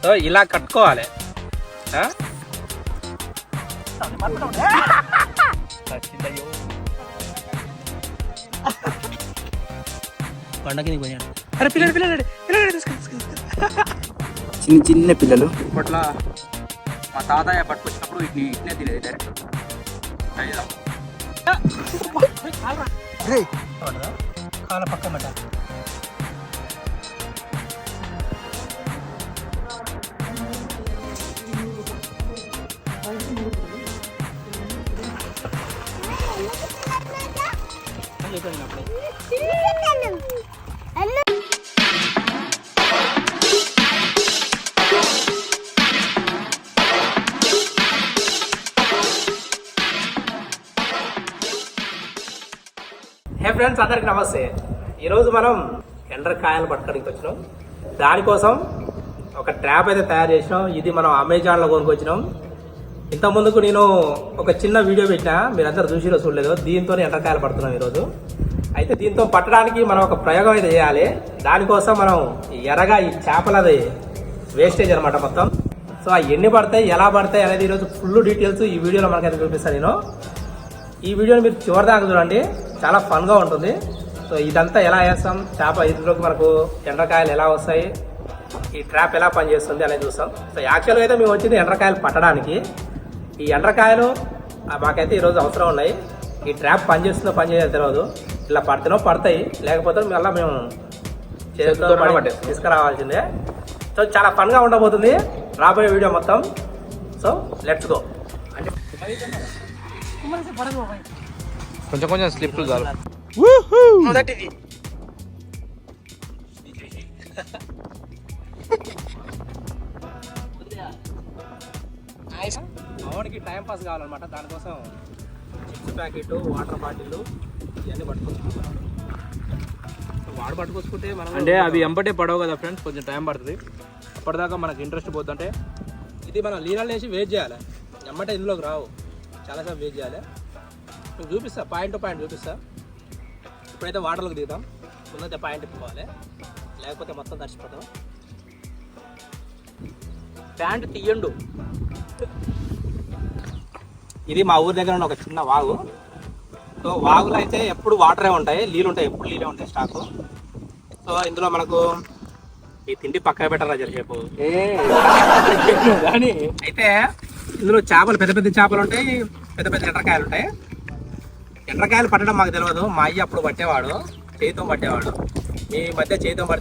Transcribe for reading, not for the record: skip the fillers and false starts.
So ఇలా కట్టుకోవాలి. పండగకి పోయాను. అరే పిల్లలు పిల్లలు చిన్న చిన్న పిల్లలు ఇప్పట్లో మా తాతయ్య పట్టుకొచ్చినప్పుడు వీటిని ఇట్నే తినేది డైరెక్ట్. కాల పక్క మాట హే ఫ్రెండ్స్, అందరికి నమస్తే. ఈరోజు మనం ఎండ్రకాయలు పట్టుకోడానికి వచ్చినాం. దానికోసం ఒక ట్రాప్ అయితే తయారు చేసినాం. ఇది మనం అమెజాన్లో కొనుక్కొచ్చినాం. ఇంతకుముందుకు నేను ఒక చిన్న వీడియో పెట్టినా, మీరందరూ చూసిరో చూడలేదు. దీంతో ఎండ్రకాయలు పడుతున్నాం ఈరోజు. అయితే దీంతో పట్టడానికి మనం ఒక ప్రయోగం అయితే చేయాలి. దానికోసం మనం ఎర్రగా ఈ చేపలది వేస్టేజ్ అనమాట మొత్తం. సో అవి ఎన్ని పడతాయి, ఎలా పడతాయి అనేది ఈరోజు ఫుల్ డీటెయిల్స్ ఈ వీడియోలో మనకైతే చూపిస్తాను నేను. ఈ వీడియోని మీరు చివరిదాకా చూడండి, చాలా ఫన్గా ఉంటుంది. సో ఇదంతా ఎలా వేస్తాం, చేప ఇందులోకి మనకు ఎండ్రకాయలు ఎలా వస్తాయి, ఈ ట్రాప్ ఎలా పనిచేస్తుంది అనేది చూస్తాం. సో యాక్చువల్గా అయితే మేము వచ్చింది ఎండ్రకాయలు పట్టడానికి. ఈ ఎండ్రకాయలు మాకైతే ఈరోజు అవసరం ఉన్నాయి. ఈ ట్రాప్ పనిచేస్తుందో పనిచేయాలో తెలియదు. ఇలా పడితేనో పడతాయి, లేకపోతే మళ్ళీ మేము చేతితో తీసుకురావాల్సిందే. సో చాలా ఫన్గా ఉండబోతుంది రాబోయే వీడియో మొత్తం. So let's go. అంటే కొంచెం కొంచెం స్లిప్లు చాలు. మావాడికి టైం పాస్ కావాలన్నమాట. దానికోసం చిప్స్ ప్యాకెట్, వాటర్ బాటిల్ ఇవన్నీ పట్టుకొచ్చుకుంటున్నాం. వాడు పట్టుకొచ్చుకుంటే మనం అంటే అవి ఎంబటే పడవు కదా ఫ్రెండ్స్, కొంచెం టైం పడుతుంది. అప్పటిదాకా మనకు ఇంట్రెస్ట్ పోతుంటే ఇది మనం లీనలు వేసి వెయిట్ చేయాలి. ఎమ్మటే ఇందులోకి రావు, చాలాసేపు వెయిట్ చేయాలి. నేను చూపిస్తా, పాయింట్ టు పాయింట్ చూపిస్తా. ఇప్పుడైతే వాటర్లోకి దిగుతాం. ముందైతే పాయింట్ ఇప్పుకోవాలి, లేకపోతే మొత్తం తడిచిపోతాం. ప్యాంట్ తీయండు. ఇది మా ఊరి దగ్గర ఉన్న ఒక చిన్న వాగు. సో వాగులో అయితే ఎప్పుడు వాటరే ఉంటాయి, నీళ్ళు ఉంటాయి, ఎప్పుడు నీళ్ళే ఉంటాయి స్టాకు. సో ఇందులో మనకు ఈ తిండి పక్కన పెట్టరా జరిసేపు. అయితే ఇందులో చేపలు, పెద్ద పెద్ద చేపలు ఉంటాయి, పెద్ద పెద్ద ఎండ్రకాయలు ఉంటాయి. ఎండ్రకాయలు పట్టడం మాకు తెలియదు. మా అయ్య అప్పుడు పట్టేవాడు, చేతితో పట్టేవాడు. మీ మధ్య చేతితో పడితే